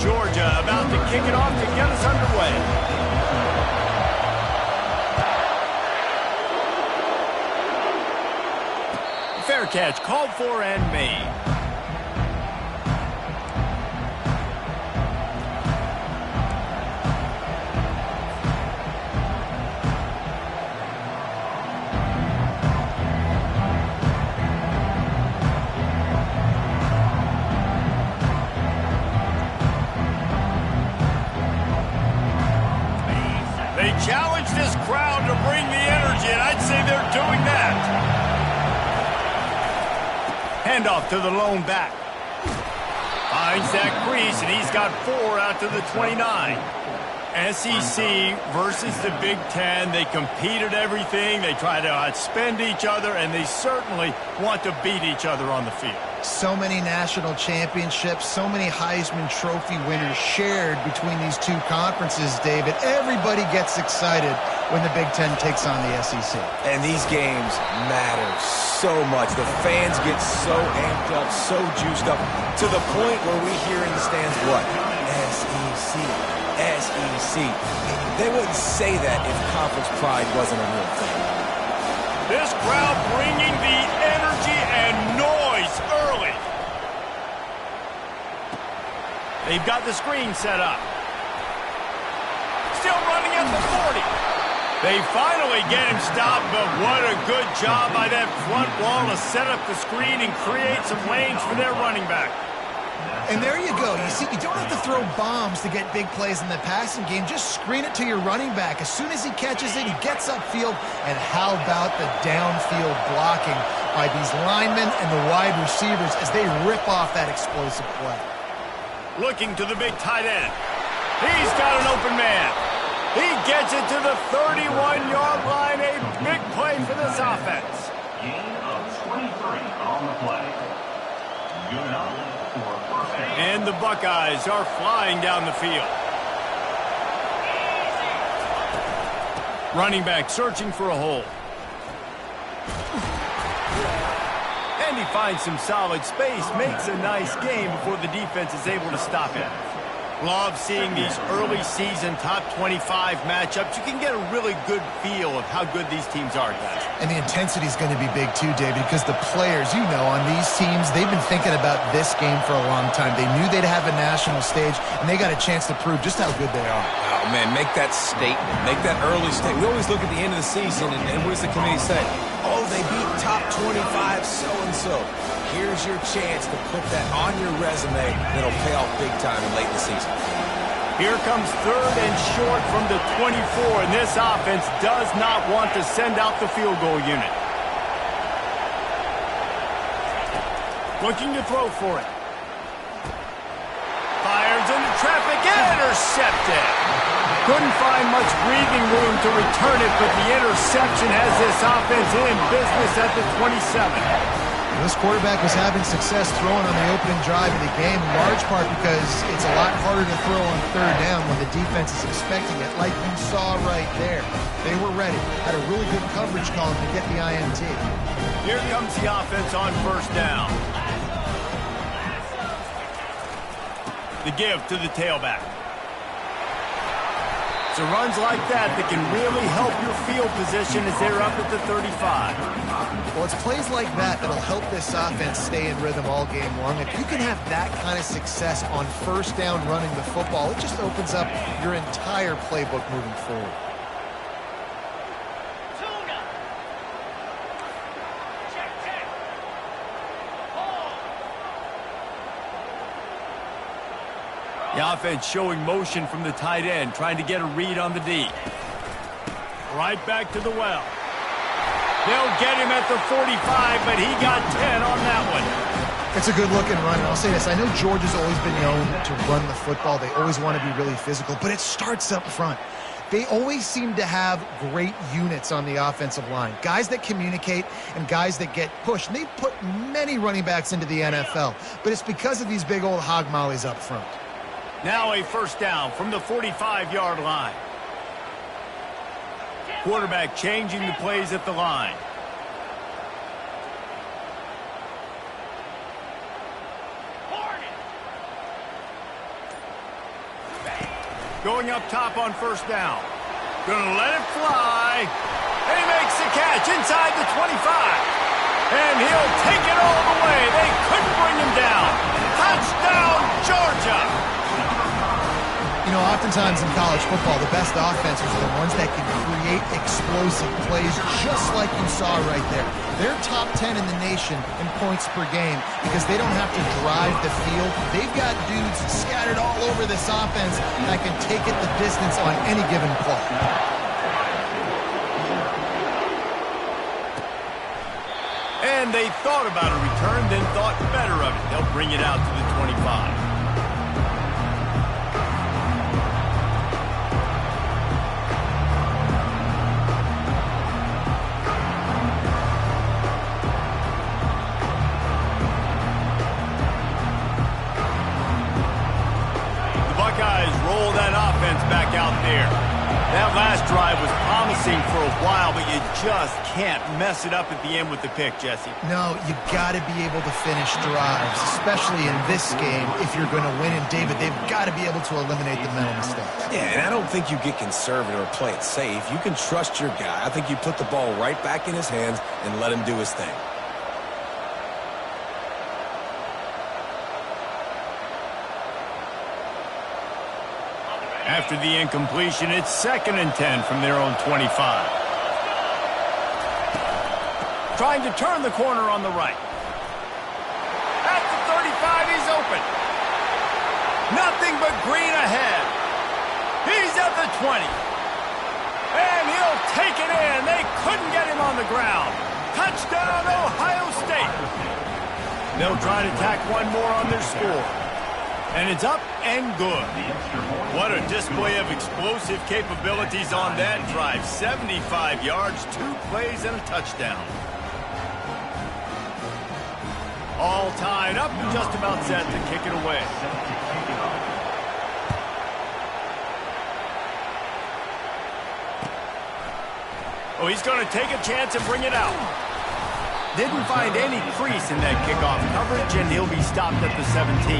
Georgia about to kick it off to get us underway. Fair catch called for and made. They challenge this crowd to bring the energy, and I'd say they're doing that. Handoff to the lone back. Finds that crease, and he's got 4 out to the 29. SEC versus the Big Ten. They compete at everything. They try to outspend each other, and they certainly want to beat each other on the field. So many national championships, so many Heisman Trophy winners shared between these two conferences, David. Everybody gets excited when the Big Ten takes on the SEC. And these games matter so much. The fans get so amped up, so juiced up, to the point where we hear in the stands what? SEC, SEC. They wouldn't say that if conference pride wasn't a real thing. This crowd bringing the energy and noise early. They've got the screen set up. Still running at the 40. They finally get him stopped, but what a good job by that front wall to set up the screen and create some lanes for their running back. And there you go. You see, you don't have to throw bombs to get big plays in the passing game. Just screen it to your running back. As soon as he catches it, he gets upfield. And how about the downfield blocking by these linemen and the wide receivers as they rip off that explosive play. Looking to the big tight end. He's got an open man. He gets it to the 31-yard line. A big play for this offense. Gain of 23 on the play. Good enough. And the Buckeyes are flying down the field. Running back searching for a hole. And he finds some solid space, makes a nice game before the defense is able to stop him. Love seeing these early season top 25 matchups. You can get a really good feel of how good these teams are, guys. And the intensity is going to be big too, David, because the players, you know, on these teams, they've been thinking about this game for a long time. They knew they'd have a national stage, and they got a chance to prove just how good they are. Oh, man, make that statement. Make that early statement. We always look at the end of the season, and what does the committee say? Oh, they beat top 25 so-and-so. Here's your chance to put that on your resume that'll pay off big time late in the season. Here comes 3rd and short from the 24, and this offense does not want to send out the field goal unit. Looking to throw for it. Fires into traffic, intercepted. Couldn't find much breathing room to return it, but the interception has this offense in business at the 27. This quarterback was having success throwing on the opening drive of the game, in large part because it's a lot harder to throw on 3rd down when the defense is expecting it, like you saw right there. They were ready, had a really good coverage call to get the INT. Here comes the offense on 1st down. The give to the tailback. It's runs like that can really help your field position as they're up at the 35. Well, it's plays like that that'll help this offense stay in rhythm all game long. If you can have that kind of success on 1st down running the football, it just opens up your entire playbook moving forward. The offense showing motion from the tight end, trying to get a read on the D. Right back to the well. They'll get him at the 45, but he got 10 on that one. It's a good-looking run, and I'll say this. I know Georgia's always been known to run the football. They always want to be really physical, but it starts up front. They always seem to have great units on the offensive line. Guys that communicate and guys that get pushed. And they put many running backs into the NFL, but it's because of these big old hog mollies up front. Now a 1st down from the 45-yard line. Quarterback changing the plays at the line. Going up top on first down. Gonna let it fly. And he makes the catch inside the 25. And he'll take it all the way. They couldn't bring him down. Touchdown, Georgia! You know, oftentimes in college football, the best offenses are the ones that can create explosive plays, just like you saw right there. They're top 10 in the nation in points per game because they don't have to drive the field. They've got dudes scattered all over this offense that can take it the distance on any given play. And they thought about a return, then thought better of it. They'll bring it out to the 25. The Buckeyes roll that offense back out there. That last drive was promising for a while, but you just can't mess it up at the end with the pick, Jesse. No, you've got to be able to finish drives, especially in this game. If you're going to win, and David, they've got to be able to eliminate the mental mistakes. Yeah, and I don't think you get conservative or play it safe. You can trust your guy. I think you put the ball right back in his hands and let him do his thing. After the incompletion, it's 2nd and 10 from their own 25. Trying to turn the corner on the right. At the 35, he's open. Nothing but green ahead. He's at the 20. And he'll take it in. They couldn't get him on the ground. Touchdown, Ohio State. They'll try to tack one more on their score. And it's up and good. What a display of explosive capabilities on that drive. 75 yards, 2 plays, and a touchdown. All tied up and just about set to kick it away. Oh, he's going to take a chance and bring it out. Didn't find any crease in that kickoff coverage, and he'll be stopped at the 17.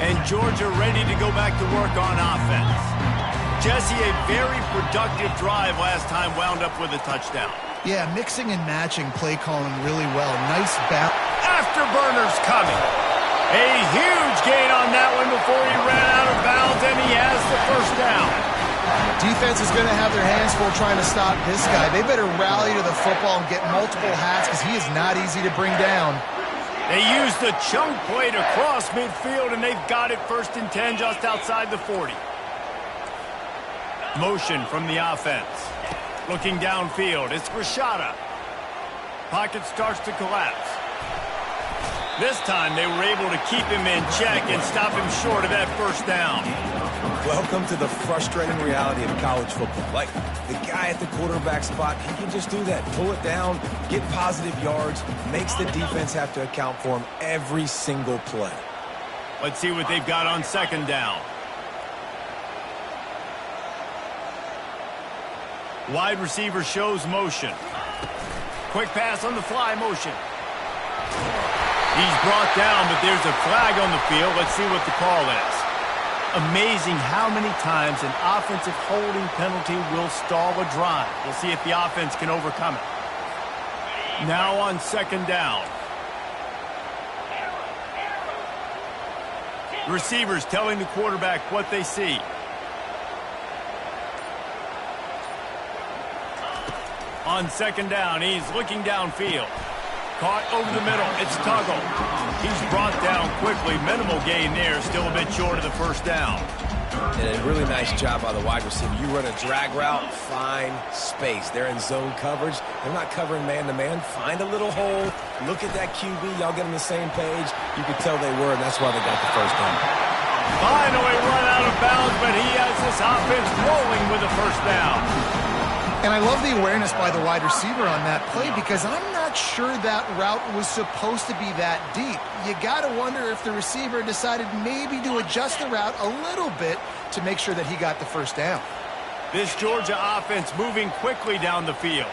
And Georgia ready to go back to work on offense. Jesse, a very productive drive last time, wound up with a touchdown. Yeah, mixing and matching play calling really well. Nice balance. Afterburner's coming. A huge gain on that one before he ran out of bounds, and he has the first down. Defense is going to have their hands full trying to stop this guy. They better rally to the football and get multiple hats because he is not easy to bring down. They used the chunk play to cross midfield, and they've got it 1st and 10 just outside the 40. Motion from the offense. Looking downfield, it's Rashada. Pocket starts to collapse. This time they were able to keep him in check and stop him short of that first down. Welcome to the frustrating reality of college football. Like, the guy at the quarterback spot, he can just do that. Pull it down, get positive yards, makes the defense have to account for him every single play. Let's see what they've got on 2nd down. Wide receiver shows motion. Quick pass on the fly motion. He's brought down, but there's a flag on the field. Let's see what the call is. Amazing how many times an offensive holding penalty will stall a drive. We'll see if the offense can overcome it. Now on 2nd down. The receivers telling the quarterback what they see. On 2nd down, he's looking downfield. Caught over the middle. It's Tuggle. He's brought down quickly. Minimal gain there. Still a bit short of the first down. And a really nice job by the wide receiver. You run a drag route, find space. They're in zone coverage. They're not covering man-to-man. Find a little hole. Look at that QB. Y'all get on the same page. You could tell they were, and that's why they got the first down. Finally run out of bounds, but he has this offense rolling with a first down. And I love the awareness by the wide receiver on that play because I'm not sure that route was supposed to be that deep. You got to wonder if the receiver decided maybe to adjust the route a little bit to make sure that he got the first down. This Georgia offense moving quickly down the field.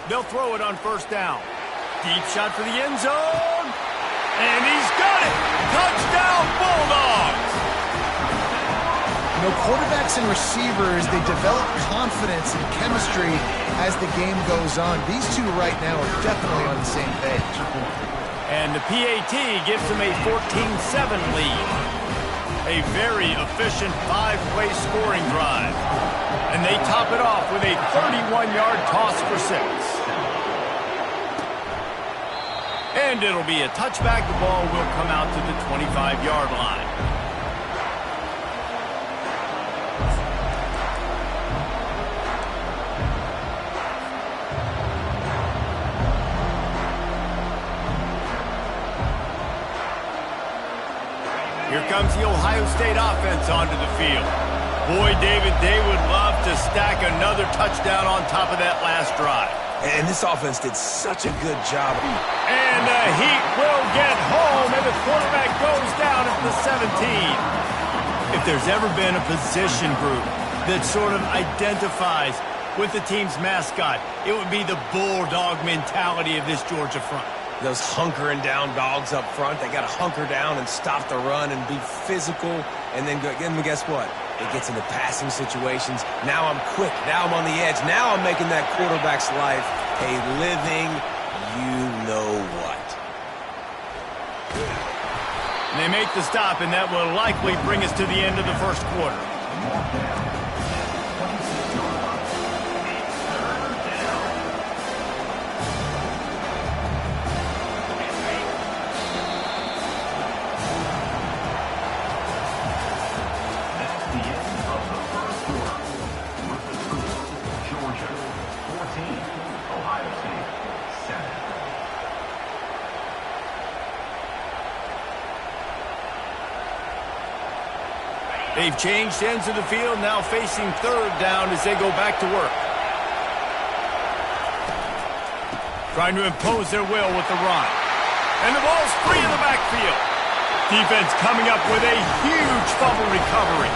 They'll throw it on first down. Deep shot for the end zone. And he's got it. Touchdown, Bulldogs. You know, quarterbacks and receivers, they develop confidence and chemistry as the game goes on. These two right now are definitely on the same page. And the PAT gives them a 14-7 lead. A very efficient 5-play scoring drive. And they top it off with a 31-yard toss for 6. And it'll be a touchback. The ball will come out to the 25-yard line. Here comes the Ohio State offense onto the field. Boy, David, they would love to stack another touchdown on top of that last drive. And this offense did such a good job. And the Heat will get home, and the quarterback goes down at the 17. If there's ever been a position group that sort of identifies with the team's mascot, it would be the bulldog mentality of this Georgia front. Those hunkering down dogs up front, they got to hunker down and stop the run and be physical. And then guess what? It gets into passing situations. Now I'm quick. Now I'm on the edge. Now I'm making that quarterback's life a living you-know-what. They make the stop, and that will likely bring us to the end of the first quarter. They've changed ends of the field, now facing third down as they go back to work. Trying to impose their will with the run. And the ball's free in the backfield. Defense coming up with a huge fumble recovery.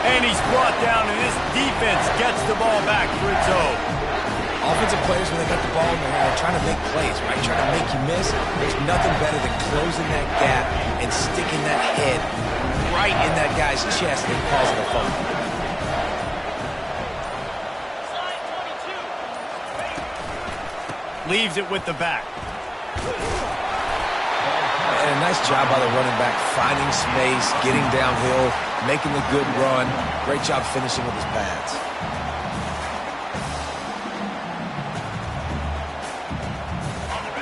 And he's brought down, and this defense gets the ball back for its own. Offensive players, when they got the ball in their hand, they're trying to make plays, right? Trying to make you miss. There's nothing better than closing that gap and sticking that head right in that guy's chest and causing a fumble. Leaves it with the back. And a nice job by the running back, finding space, getting downhill, making the good run. Great job finishing with his pads.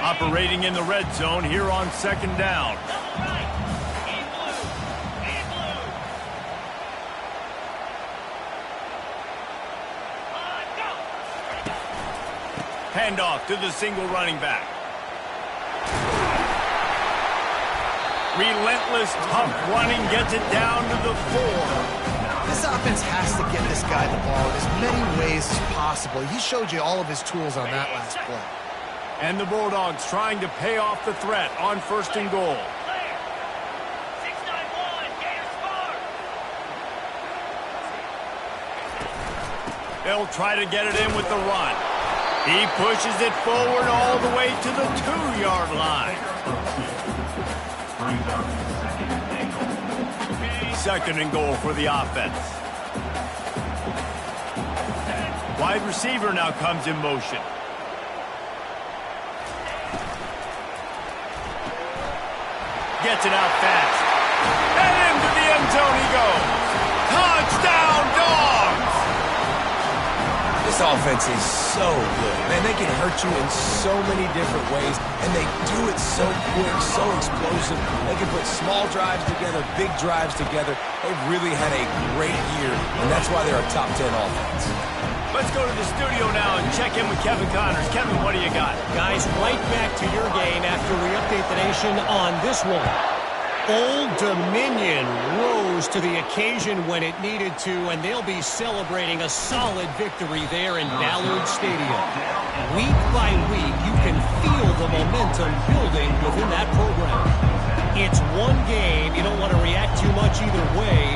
Operating in the red zone here on second down. Handoff to the single running back. Relentless, tough running gets it down to the 4. This offense has to get this guy the ball in as many ways as possible. He showed you all of his tools on that last play. And the Bulldogs trying to pay off the threat on first and goal. They'll try to get it in with the run. He pushes it forward all the way to the 2-yard line. Second and goal for the offense. Wide receiver now comes in motion. Gets it out fast. And into the end zone he goes. Touchdown, Dogs! This offense is so good. Man, they can hurt you in so many different ways, and they do it so quick, so explosive. They can put small drives together, big drives together. They've really had a great year, and that's why they're a top 10 offense. Let's go to the studio now and check in with Kevin Connors. Kevin, what do you got? Guys, right back to your game after we update the nation on this one. Old Dominion rose to the occasion when it needed to, and they'll be celebrating a solid victory there in Ballard Stadium. Week by week, you can feel the momentum building within that program. It's one game. You don't want to react too much either way.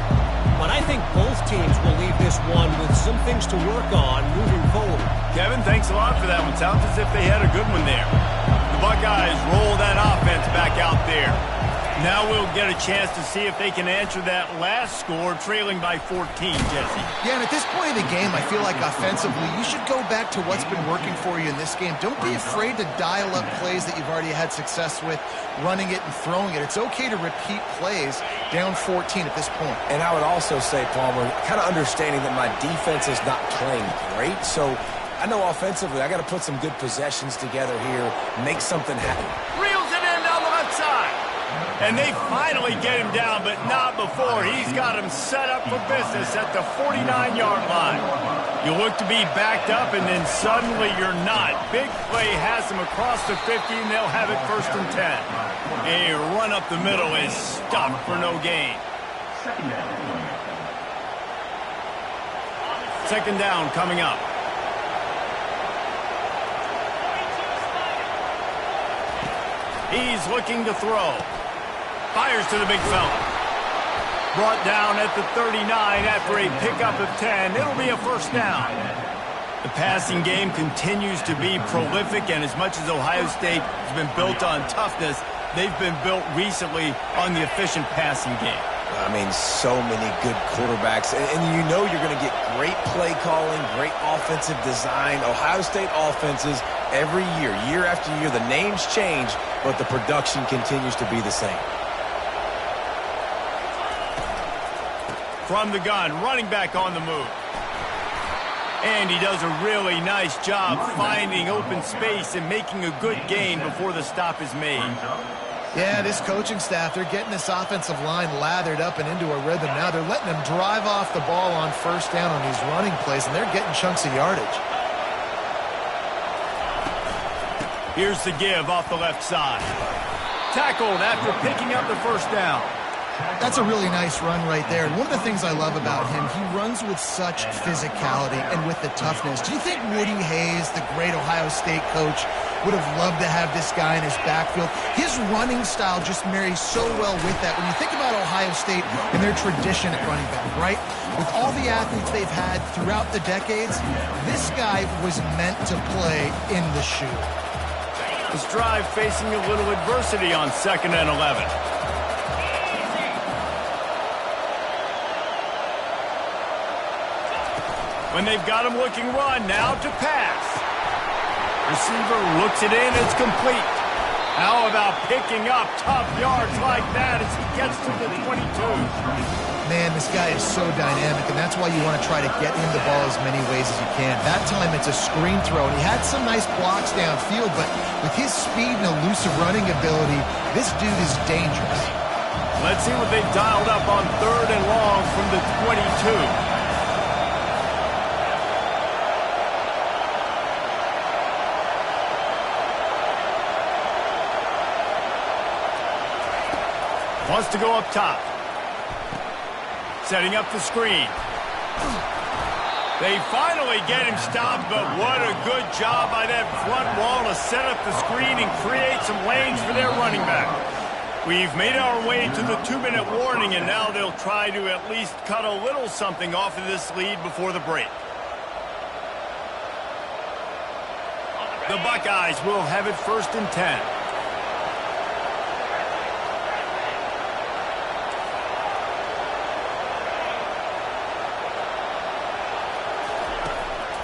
but I think both teams will leave this one with some things to work on moving forward. Kevin, thanks a lot for that one. Sounds as if they had a good one there. The Buckeyes roll that offense back out there. Now we'll get a chance to see if they can answer that last score, trailing by 14, Jesse. Yeah, and at this point in the game, I feel like offensively, you should go back to what's been working for you in this game. Don't be afraid to dial up plays that you've already had success with, running it and throwing it. It's okay to repeat plays down 14 at this point. And I would also say, Palmer, kind of understanding that my defense is not playing great, so I know offensively I got to put some good possessions together here, make something happen. Reels it in down the left side. And they finally get him down, but not before. He's got him set up for business at the 49-yard line. You look to be backed up, and then suddenly you're not. Big play has him across the 50, and they'll have it 1st and 10. A run up the middle is stopped for no gain. Second down coming up. He's looking to throw. Fires to the big fella. Brought down at the 39 after a pickup of 10. It'll be a 1st down. The passing game continues to be prolific, and as much as Ohio State has been built on toughness, they've been built recently on the efficient passing game. I mean, so many good quarterbacks, and you know you're going to get great play calling, great offensive design. Ohio State offenses every year, year after year, the names change, but the production continues to be the same. From the gun, running back on the move. And he does a really nice job finding open space and making a good gain before the stop is made. Yeah, this coaching staff, they're getting this offensive line lathered up and into a rhythm now. They're letting them drive off the ball on 1st down on these running plays, and they're getting chunks of yardage. Here's the give off the left side. Tackled after picking up the 1st down. That's a really nice run right there. And one of the things I love about him, he runs with such physicality and with the toughness. Do you think Woody Hayes, the great Ohio State coach, would have loved to have this guy in his backfield? His running style just marries so well with that. When you think about Ohio State and their tradition at running back, right? With all the athletes they've had throughout the decades, this guy was meant to play in the shoe. This drive facing a little adversity on 2nd and 11. When they've got him looking run, now to pass. Receiver looks it in, it's complete. How about picking up tough yards like that as he gets to the 22? Man, this guy is so dynamic, and that's why you want to try to get him the ball as many ways as you can. That time it's a screen throw, and he had some nice blocks downfield, but with his speed and elusive running ability, this dude is dangerous. Let's see what they've dialed up on 3rd and long from the 22. Wants to go up top. Setting up the screen. They finally get him stopped, but what a good job by that front wall to set up the screen and create some lanes for their running back. We've made our way to the 2-minute warning, and now they'll try to at least cut a little something off of this lead before the break. The Buckeyes will have it 1st and 10.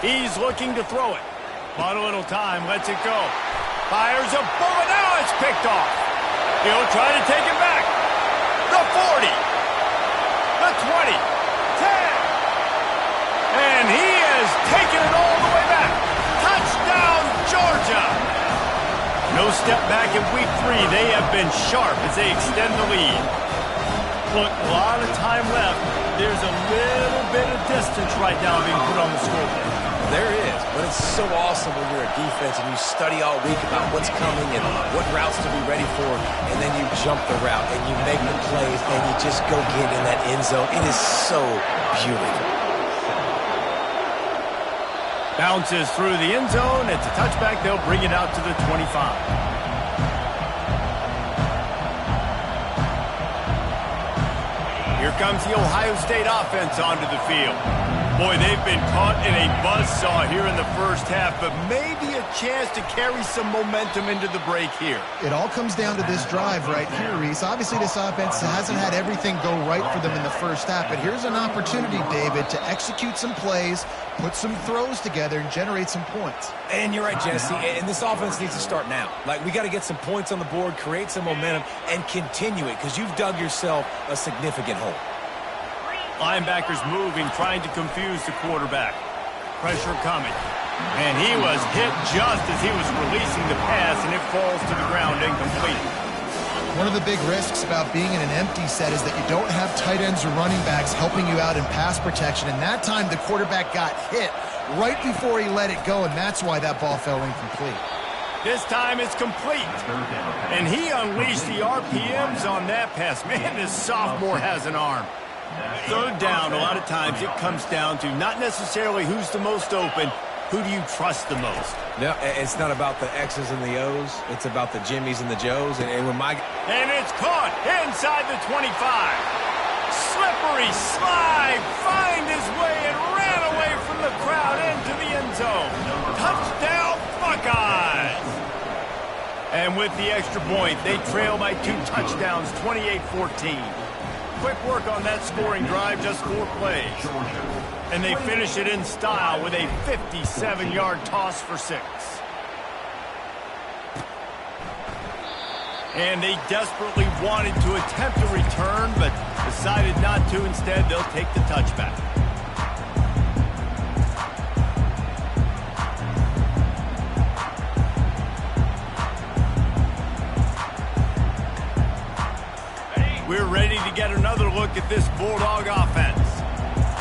He's looking to throw it. Bought a little time, lets it go. Fires a bullet, now it's picked off. He'll try to take it back. The 40. The 20. 10. And he has taken it all the way back. Touchdown, Georgia. No step back in week 3. They have been sharp as they extend the lead. Look, a lot of time left. There's a little bit of distance right now being put on the scoreboard. There is, but it's so awesome when you're a defense and you study all week about what's coming and what routes to be ready for, and then you jump the route and you make the plays and you just go get in that end zone. It is so beautiful. Bounces through the end zone. It's a touchback. They'll bring it out to the 25. Here comes the Ohio State offense onto the field. Boy, they've been caught in a buzzsaw here in the first half, but maybe a chance to carry some momentum into the break here. It all comes down to this drive right here, Reese. Obviously, this offense hasn't had everything go right for them in the first half, but here's an opportunity, David, to execute some plays, put some throws together, and generate some points. And you're right, Jesse, and this offense needs to start now. Like, we got to get some points on the board, create some momentum, and continue it, because you've dug yourself a significant hole. Linebackers moving, trying to confuse the quarterback. Pressure coming. And he was hit just as he was releasing the pass, and it falls to the ground incomplete. One of the big risks about being in an empty set is that you don't have tight ends or running backs helping you out in pass protection. And that time, the quarterback got hit right before he let it go, and that's why that ball fell incomplete. This time it's complete. And he unleashed the RPMs on that pass. Man, this sophomore has an arm. Third down, a lot of times it comes down to not necessarily who's the most open, who do you trust the most? No, it's not about the X's and the O's. It's about the Jimmies and the Joes. And it's caught inside the 25. Slippery slide, find his way and ran away from the crowd into the end zone. Touchdown, Buckeyes! And with the extra point, they trail by 2 touchdowns, 28-14. Quick work on that scoring drive, just 4 plays. And they finish it in style with a 57-yard toss for 6. And they desperately wanted to attempt a return, but decided not to. Instead, they'll take the touchback. We're ready to get another look at this Bulldog offense.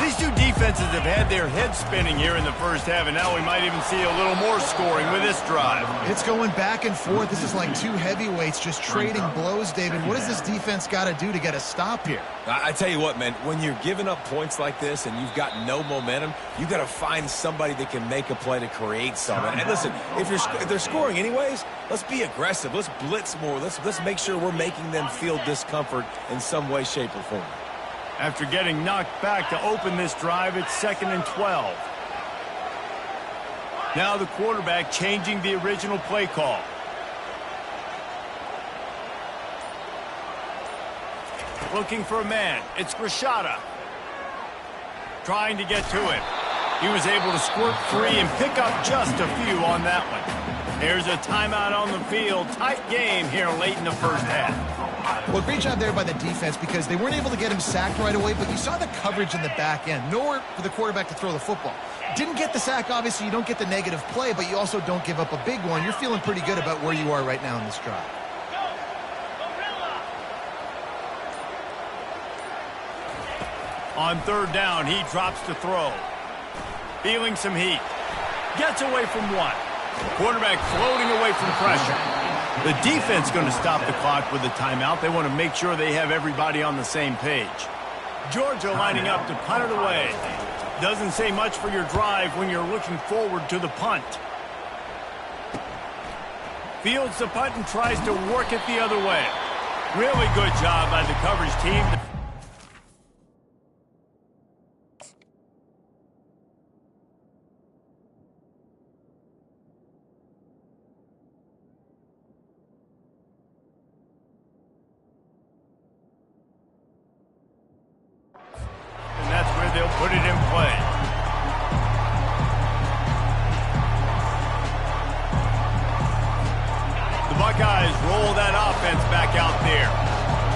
These two defenses have had their heads spinning here in the first half, and now we might even see a little more scoring with this drive. It's going back and forth. This is like 2 heavyweights just trading blows, David. What does this defense got to do to get a stop here? I tell you what, man, when you're giving up points like this and you've got no momentum, you got to find somebody that can make a play to create something. And listen, if they're scoring anyways, let's be aggressive. Let's blitz more. Let's make sure we're making them feel discomfort in some way, shape, or form. After getting knocked back to open this drive, it's 2nd and 12. Now the quarterback changing the original play call. Looking for a man. It's Grishada. Trying to get to him. He was able to squirt free and pick up just a few on that one. There's a timeout on the field. Tight game here late in the first half. Well, great job there by the defense because they weren't able to get him sacked right away, but you saw the coverage in the back end. Nowhere for the quarterback to throw the football. Didn't get the sack, obviously. You don't get the negative play, but you also don't give up a big one. You're feeling pretty good about where you are right now in this drive. On 3rd down, he drops to throw. Feeling some heat. Gets away from one. Quarterback floating away from pressure. The defense going to stop the clock with a timeout. They want to make sure they have everybody on the same page. Georgia lining up to punt it away. Doesn't say much for your drive when you're looking forward to the punt. Fields the punt and tries to work it the other way. Really good job by the coverage team. They'll put it in play. The Buckeyes roll that offense back out there.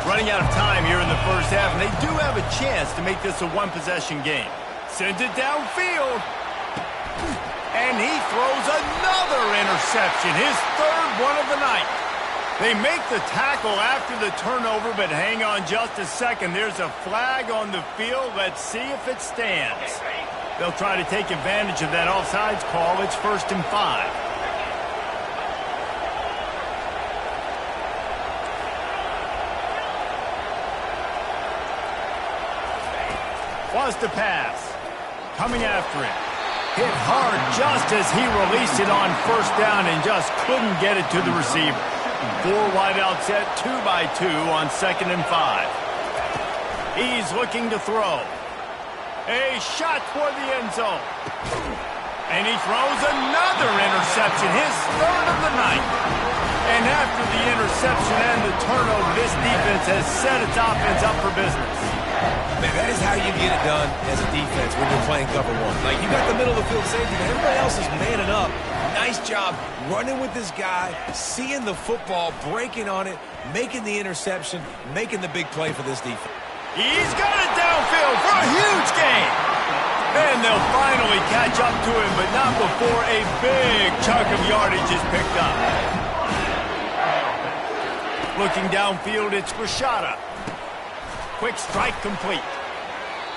Running out of time here in the first half, and they do have a chance to make this a one-possession game. Sends it downfield. And he throws another interception, his 3rd one of the night. They make the tackle after the turnover, but hang on just a second. There's a flag on the field. Let's see if it stands. They'll try to take advantage of that offsides call. It's 1st and 5. Was to pass. Coming after it. Hit hard just as he released it on 1st down and just couldn't get it to the receiver. 4 wide out set, 2 by 2 on 2nd and 5. He's looking to throw. A shot toward the end zone. And he throws another interception, his third of the night. And after the interception and the turnover, this defense has set its offense up for business. Man, that is how you get it done as a defense when you're playing cover one. Like, you got the middle of the field safety, and everybody else is manning up. Nice job running with this guy, seeing the football, breaking on it, making the interception, making the big play for this defense. He's got it downfield for a huge gain. And they'll finally catch up to him, but not before a big chunk of yardage is picked up. Looking downfield, it's Rashada. Quick strike complete.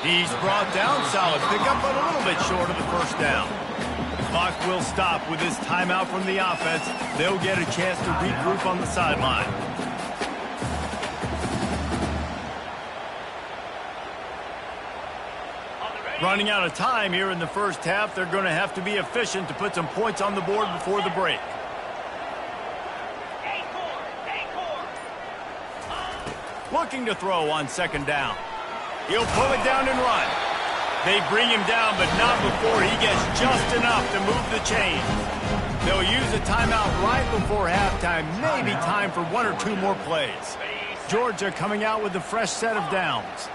He's brought down, solid pickup, but a little bit short of the first down. The clock will stop with this timeout from the offense. They'll get a chance to regroup on the sideline. Running out of time here in the first half. They're going to have to be efficient to put some points on the board before the break. Looking to throw on second down. He'll pull it down and run. They bring him down, but not before he gets just enough to move the chains. They'll use a timeout right before halftime. Maybe time for one or two more plays. Georgia coming out with a fresh set of downs.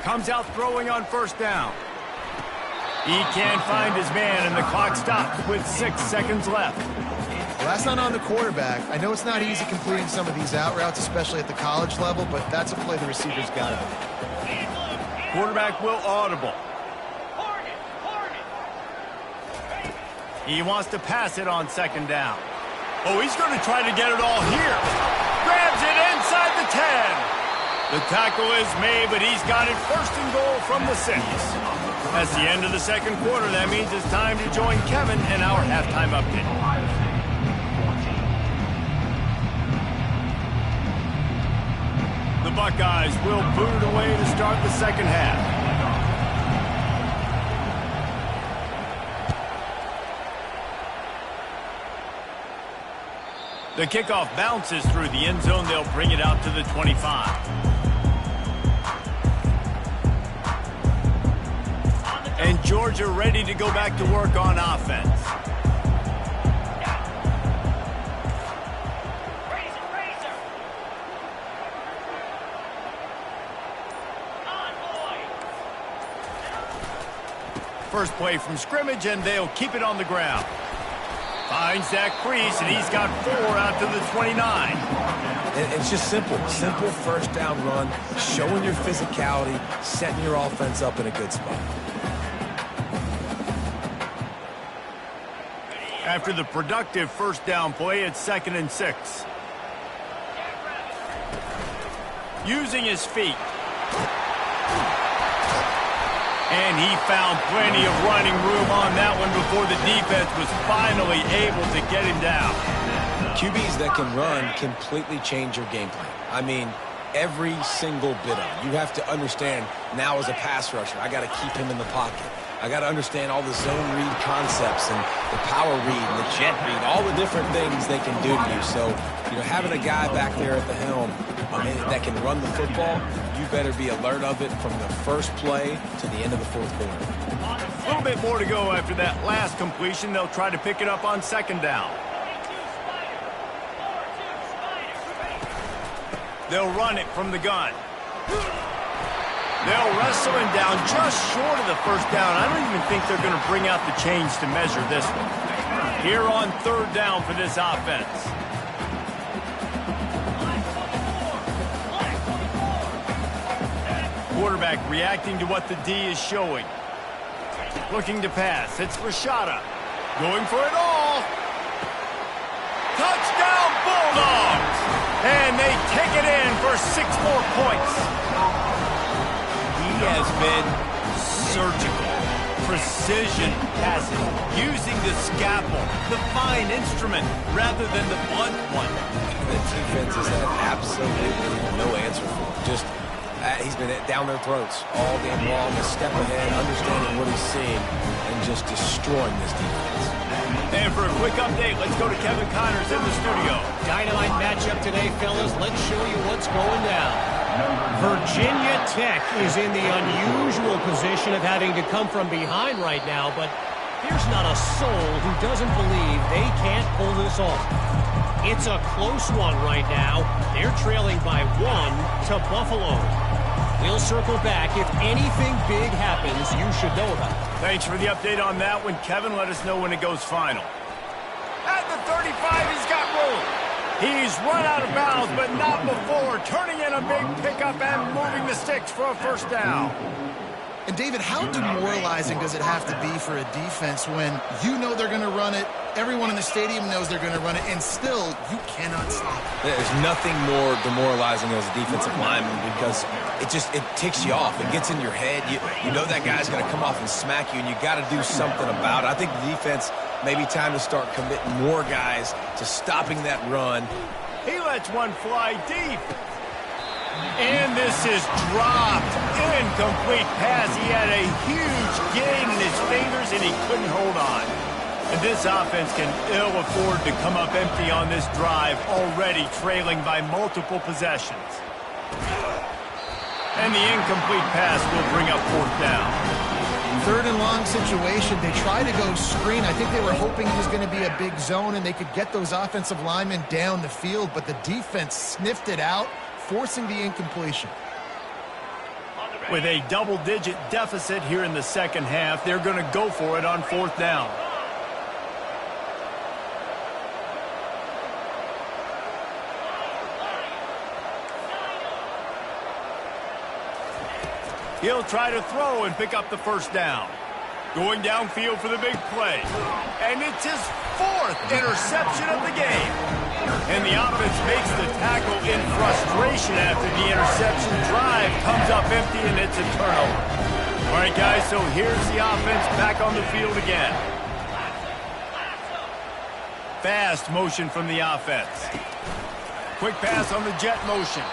Comes out throwing on first down. He can't find his man, and the clock stops with 6 seconds left. Well, that's not on the quarterback. I know it's not easy completing some of these out routes, especially at the college level, but that's a play the receiver's got to do. Quarterback will audible. He wants to pass it on second down. Oh, he's going to try to get it all here. Grabs it inside the 10. The tackle is made, but he's got it first and goal from the 6. That's the end of the second quarter. That means it's time to join Kevin in our halftime update. The Buckeyes will boot it away to start the second half. The kickoff bounces through the end zone. They'll bring it out to the 25. And Georgia ready to go back to work on offense. First play from scrimmage, and they'll keep it on the ground. Finds that crease, and he's got 4 out to the 29. It's just simple first down run, showing your physicality, setting your offense up in a good spot. After the productive first down play, it's 2nd and 6. Using his feet. And he found plenty of running room on that one before the defense was finally able to get him down. QBs that can run completely change your game plan. I mean, every single bit of it. You have to understand now as a pass rusher, I got to keep him in the pocket. I got to understand all the zone read concepts and the power read and the jet read, all the different things they can do to you. So, you know, having a guy back there at the helm that can run the football, you better be alert of it from the first play to the end of the fourth quarter. A little bit more to go after that last completion. They'll try to pick it up on second down. They'll run it from the gun. They'll wrestle him down just short of the first down. I don't even think they're going to bring out the chains to measure this one. Here on third down for this offense. Quarterback reacting to what the D is showing. Looking to pass. It's Rashada. Going for it all. Touchdown Bulldogs! And they take it in for 6 more points. He has been surgical. Precision passing. Using the scalpel. The fine instrument rather than the blunt one. The defense has had absolutely no answer for him. Just he's been down their throats all game long, a step ahead, understanding what he's seeing, and just destroying this defense. And for a quick update, let's go to Kevin Connors in the studio. Dynamite matchup today, fellas. Let's show you what's going down. Virginia Tech is in the unusual position of having to come from behind right now, but there's not a soul who doesn't believe they can't pull this off. It's a close one right now. They're trailing by 1 to Buffalo. We'll circle back. If anything big happens, you should know about it. Thanks for the update on that one, Kevin. Let us know when it goes final. At the 35, he's got room. He's run out of bounds, but not before. Turning in a big pickup and moving the sticks for a first down. And, David, how demoralizing does it have to be for a defense when you know they're going to run it, everyone in the stadium knows they're going to run it, and still you cannot stop it? There's nothing more demoralizing as a defensive lineman because it ticks you off. It gets in your head. You know that guy's going to come off and smack you, and you got to do something about it. I think the defense maybe time to start committing more guys to stopping that run. He lets one fly deep. And this is dropped. Incomplete pass. He had a huge gain in his fingers, and he couldn't hold on. And this offense can ill afford to come up empty on this drive, already trailing by multiple possessions. And the incomplete pass will bring up fourth down. Third and long situation. They try to go screen. I think they were hoping it was going to be a big zone and they could get those offensive linemen down the field, but the defense sniffed it out, forcing the incompletion. With a double-digit deficit here in the second half, they're going to go for it on fourth down. He'll try to throw and pick up the first down. Going downfield for the big play. And it's his fourth interception of the game. And the offense makes the tackle in frustration after the interception. Drive comes up empty, and it's a turnover. All right, guys, so here's the offense back on the field again. Fast motion from the offense. Quick pass on the jet motion.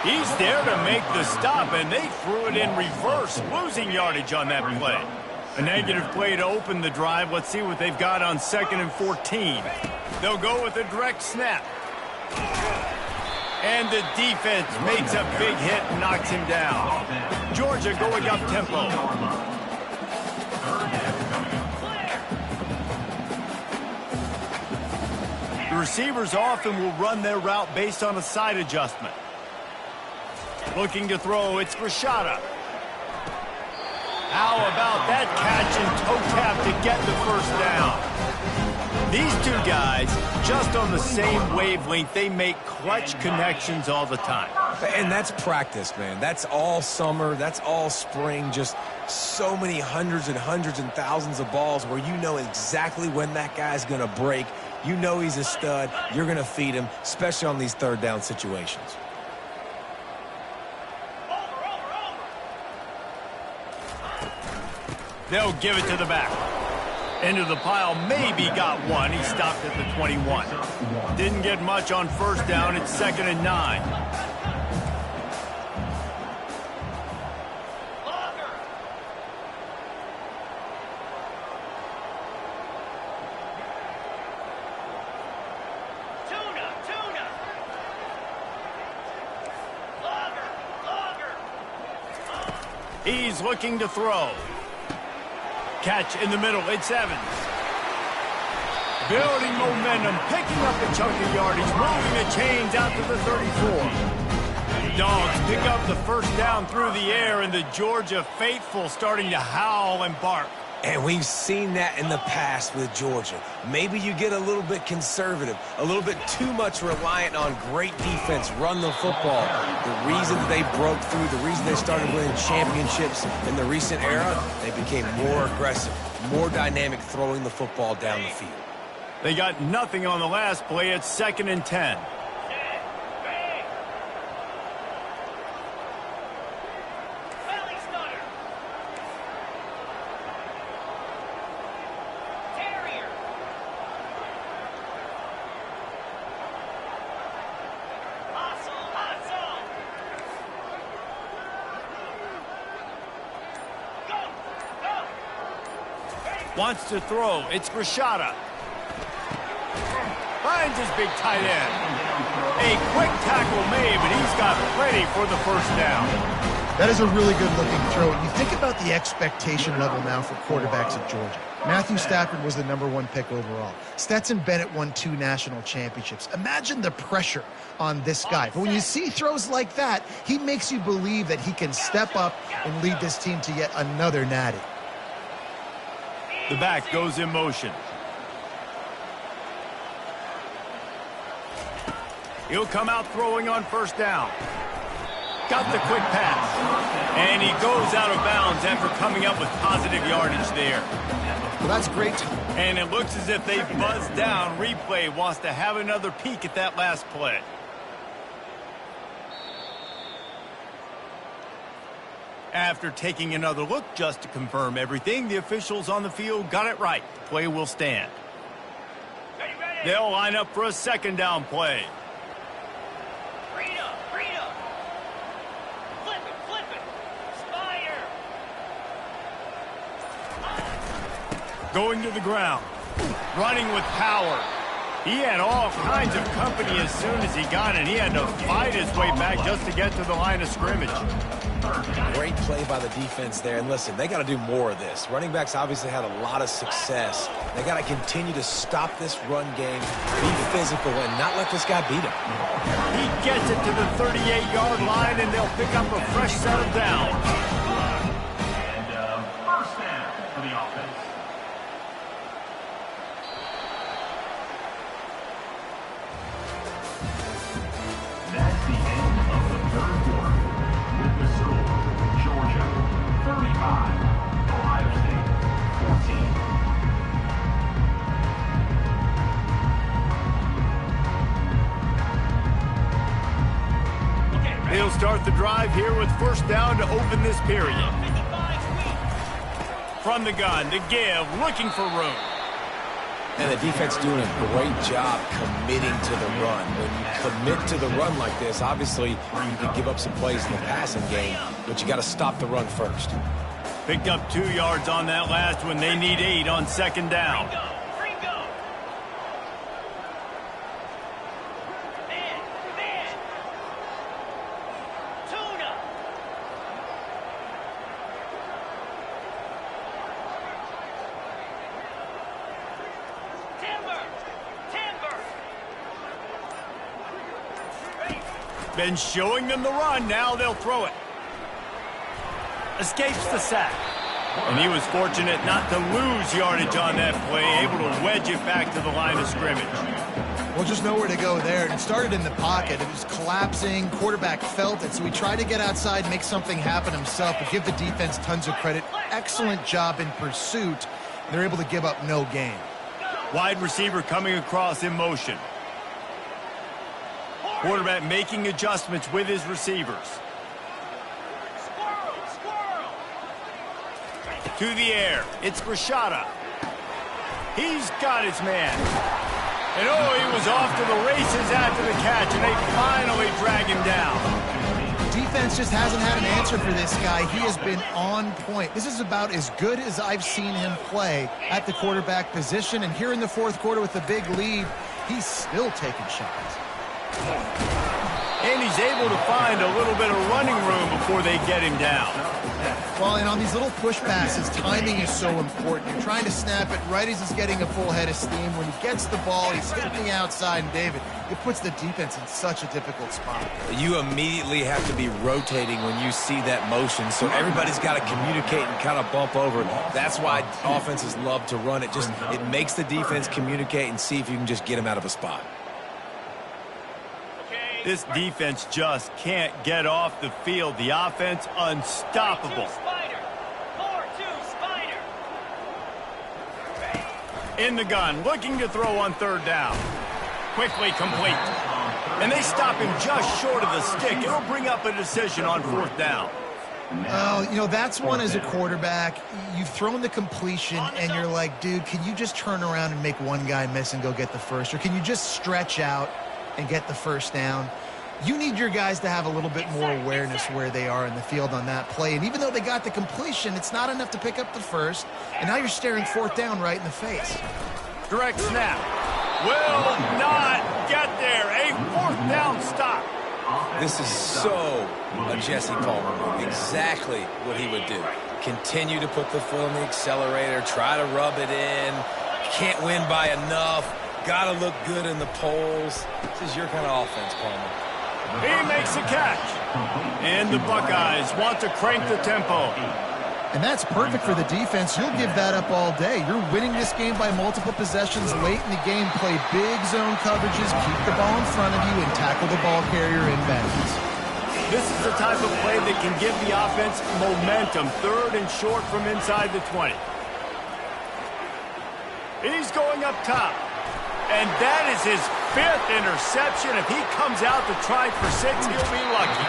He's there to make the stop, and they threw it in reverse, losing yardage on that play. A negative play to open the drive. Let's see what they've got on 2nd and 14. They'll go with a direct snap. And the defense makes a big hit and knocks him down. Georgia going up tempo. The receivers often will run their route based on a side adjustment. Looking to throw, it's Rashada. How about that catch and toe tap to get the first down? These two guys, just on the same wavelength, they make clutch connections all the time. And that's practice, man. That's all summer. That's all spring. Just so many hundreds and thousands of balls where you know exactly when that guy's going to break. You know he's a stud. You're going to feed him, especially on these third down situations. They'll give it to the back. Into the pile, maybe got one. He stopped at the 21. Didn't get much on first down. It's 2nd and 9. He's looking to throw. Catch in the middle. It's Evans. Building momentum, picking up a chunk of yardage, moving the chains out to the 34. Dogs pick up the first down through the air, and the Georgia faithful starting to howl and bark. And we've seen that in the past with Georgia. Maybe you get a little bit conservative, a little bit too much reliant on great defense, run the football. The reason they broke through, the reason they started winning championships in the recent era, they became more aggressive, more dynamic throwing the football down the field. They got nothing on the last play. It's 2nd and 10. Wants to throw. It's Rashada. Finds his big tight end. A quick tackle made, but he's got plenty for the first down. That is a really good-looking throw. You think about the expectation level now for quarterbacks at Georgia. Matthew Stafford was the #1 pick overall. Stetson Bennett won 2 national championships. Imagine the pressure on this guy. But when you see throws like that, he makes you believe that he can step up and lead this team to yet another natty. The back goes in motion. He'll come out throwing on first down. Got the quick pass. And he goes out of bounds after coming up with positive yardage there. Well, that's great. And it looks as if they buzzed down. Replay wants to have another peek at that last play. After taking another look just to confirm everything, the officials on the field got it right. The play will stand. They'll line up for a second down play. Going to the ground. Running with power. He had all kinds of company as soon as he got it. He had to fight his way back just to get to the line of scrimmage. Great play by the defense there. And listen, they got to do more of this. Running backs obviously had a lot of success. They got to continue to stop this run game, be physical, and not let this guy beat him. He gets it to the 38-yard line, and they'll pick up a fresh set of downs. And first down for the offense. That's the end of the third quarter. With the score, Georgia 35, Ohio State 14. He'll start the drive here with first down to open this period. From the gun, the give, looking for room. And the defense doing a great job committing to the run. When you commit to the run like this, obviously you can give up some plays in the passing game, but you got to stop the run first. Picked up 2 yards on that last one. They need 8 on second down. Been showing them the run. Now they'll throw it. Escapes the sack. And he was fortunate not to lose yardage on that play, able to wedge it back to the line of scrimmage. Well, just nowhere to go there. And it started in the pocket. It was collapsing. Quarterback felt it, so he tried to get outside, make something happen himself, but give the defense tons of credit. Excellent job in pursuit. They're able to give up no gain. Wide receiver coming across in motion. Quarterback making adjustments with his receivers. To the air. It's Rashada. He's got his man. And he was off to the races after the catch, and they finally drag him down. Defense just hasn't had an answer for this guy. He has been on point. This is about as good as I've seen him play at the quarterback position. And here in the fourth quarter with the big lead, he's still taking shots. And he's able to find a little bit of running room before they get him down. Well, and on these little push passes, timing is so important. You're trying to snap it right as he's getting a full head of steam. When he gets the ball, he's hitting the outside, and David, it puts the defense in such a difficult spot. You immediately have to be rotating when you see that motion, so everybody's got to communicate and kind of bump over. That's why offenses love to run it. It makes the defense communicate and see if you can just get him out of a spot. This defense just can't get off the field. The offense unstoppable. In the gun, looking to throw on third down. Quickly complete. And they stop him just short of the stick. It'll bring up a decision on fourth down. Well, that's one as a quarterback. You've thrown the completion, and you're like, dude, can you just turn around and make one guy miss and go get the first? Or can you just stretch out and get the first down? You need your guys to have a little bit more awareness where they are in the field on that play. And even though they got the completion, it's not enough to pick up the first. And now you're staring fourth down right in the face. Direct snap. will not get there. A fourth down stop. This is so a Jesse Palmer move. Exactly what he would do. Continue to put the foot on the accelerator, try to rub it in. Can't win by enough. Got to look good in the polls. This is your kind of offense, Palmer. He makes a catch. And the Buckeyes want to crank the tempo. And that's perfect for the defense. You'll give that up all day. You're winning this game by multiple possessions late in the game. Play big zone coverages, keep the ball in front of you, and tackle the ball carrier in bounds. This is the type of play that can give the offense momentum. Third and short from inside the 20. He's going up top. And that is his 5th interception. If he comes out to try for 6, he'll be lucky.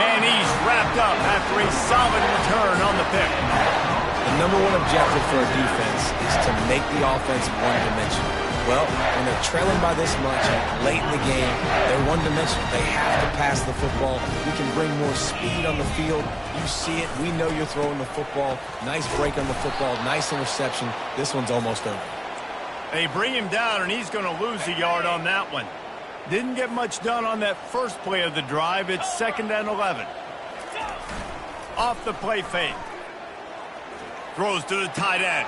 And he's wrapped up after a solid return on the pick. The number one objective for a defense is to make the offense one-dimensional. Well, when they're trailing by this much late in the game, they're one-dimensional. They have to pass the football. We can bring more speed on the field. You see it. We know you're throwing the football. Nice break on the football. Nice interception. This one's almost over. They bring him down, and he's going to lose a yard on that one. Didn't get much done on that first play of the drive. It's 2nd and 11. Off the play fake. Throws to the tight end.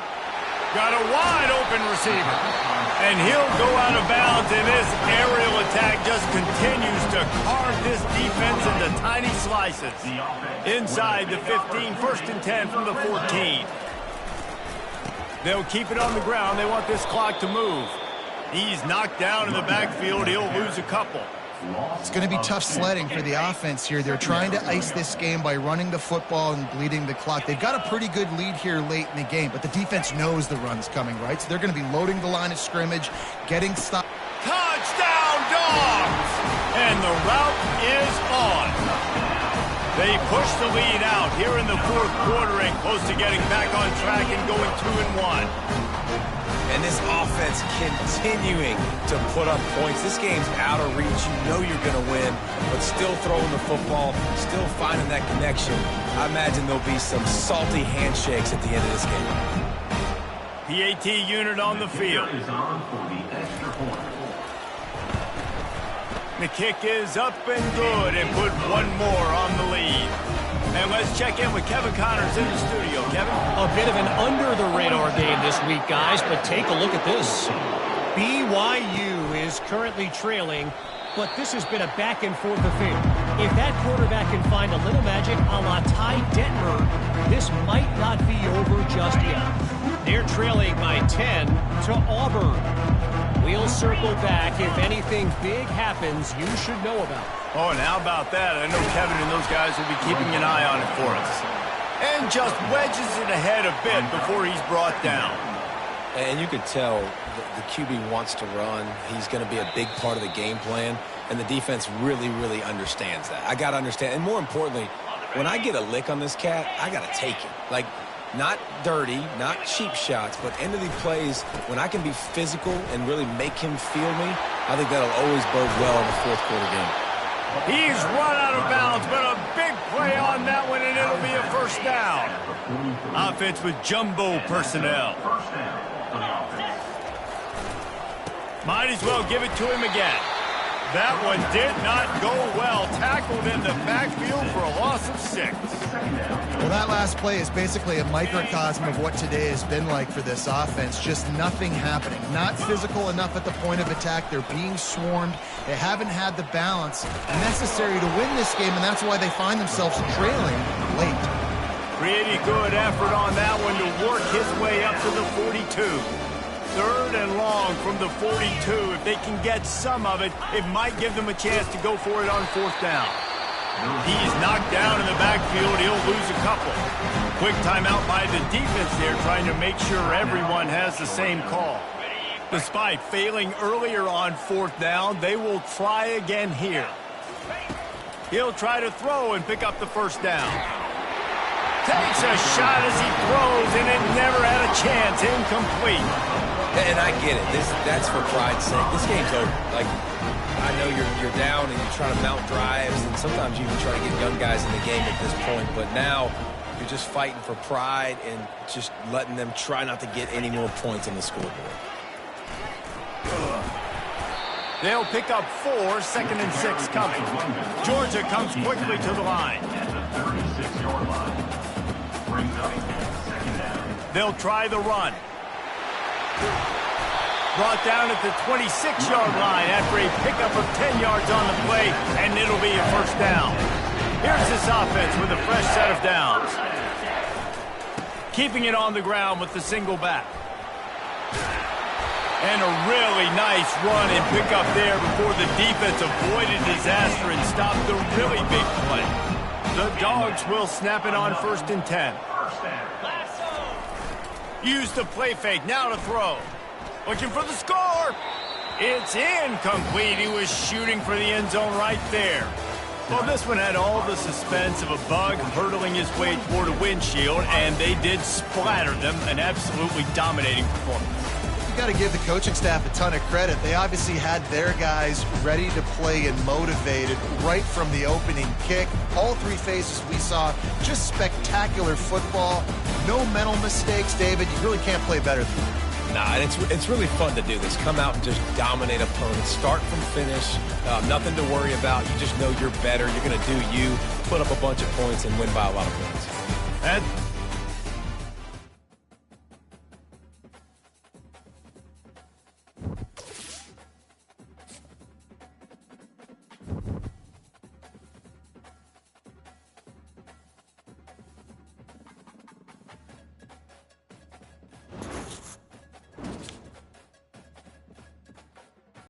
Got a wide open receiver. And he'll go out of bounds, and this aerial attack just continues to carve this defense into tiny slices. Inside the 15, 1st and 10 from the 14. They'll keep it on the ground. They want this clock to move. He's knocked down in the backfield. He'll lose a couple. It's going to be tough sledding for the offense here. They're trying to ice this game by running the football and bleeding the clock. They've got a pretty good lead here late in the game, but the defense knows the run's coming, right? So they're going to be loading the line of scrimmage, getting stopped. Touchdown, Dogs! And the route is on. They push the lead out here in the 4th quarter and close to getting back on track and going 2-1. And this offense continuing to put up points. This game's out of reach. You know you're going to win, but still throwing the football, still finding that connection. I imagine there'll be some salty handshakes at the end of this game. PAT unit on the field. The kick is up and good and put one more on the lead. And let's check in with Kevin Connors in the studio. Kevin? A bit of an under-the-radar game this week, guys, but take a look at this. BYU is currently trailing, but this has been a back-and-forth affair. If that quarterback can find a little magic a la Ty Detmer, this might not be over just yet. They're trailing by 10 to Auburn. We'll circle back. If anything big happens, you should know about it. Oh, and how about that? I know Kevin and those guys will be keeping an eye on it for us. And just wedges it ahead a bit before he's brought down. And you could tell the QB wants to run. He's going to be a big part of the game plan. And the defense really, really understands that. I got to understand. And more importantly, when I get a lick on this cat, I got to take it. Like, not dirty, not cheap shots, but end of the plays, when I can be physical and really make him feel me, I think that'll always bode well in the 4th quarter game. He's run out of bounds, but a big play on that one, and it'll be a 1st down. Offense with jumbo personnel. Might as well give it to him again. That one did not go well. Tackled in the backfield for a loss of 6. Well, that last play is basically a microcosm of what today has been like for this offense. Just nothing happening. Not physical enough at the point of attack. They're being swarmed. They haven't had the balance necessary to win this game, and that's why they find themselves trailing late. Pretty good effort on that one to work his way up to the 42. 3rd and long from the 42. If they can get some of it, it might give them a chance to go for it on 4th down. He's knocked down in the backfield. He'll lose a couple. Quick timeout by the defense there, trying to make sure everyone has the same call. Despite failing earlier on 4th down, they will try again here. He'll try to throw and pick up the 1st down. Takes a shot as he throws, and it never had a chance. Incomplete. And I get it. That's for pride's sake. This game's over. Like, I know you're down and you're trying to mount drives, and sometimes you even try to get young guys in the game at this point. But now you're just fighting for pride and just letting them try not to get any more points on the scoreboard. They'll pick up 4, 2nd and 6 coming. Georgia comes quickly to the line. At the 36-yard line. Brings up second down. They'll try the run. Brought down at the 26-yard line after a pickup of 10 yards on the play, and it'll be a first down. Here's this offense with a fresh set of downs. Keeping it on the ground with the single back. And a really nice run and pickup there before the defense avoided disaster and stopped the really big play. The Dogs will snap it on 1st and 10. Use the play fake, now to throw. Looking for the score. It's incomplete. He was shooting for the end zone right there. Well, this one had all the suspense of a bug hurtling his way toward a windshield, and they did splatter them. An absolutely dominating performance. You got to give the coaching staff a ton of credit. They obviously had their guys ready to play and motivated right from the opening kick. All 3 phases we saw, just spectacular football. No mental mistakes, David. You really can't play better than that. Nah, and it's really fun to do this. Come out and just dominate opponents. Start from finish. Nothing to worry about. You just know you're better. You're going to do you, put up a bunch of points, and win by a lot of points. And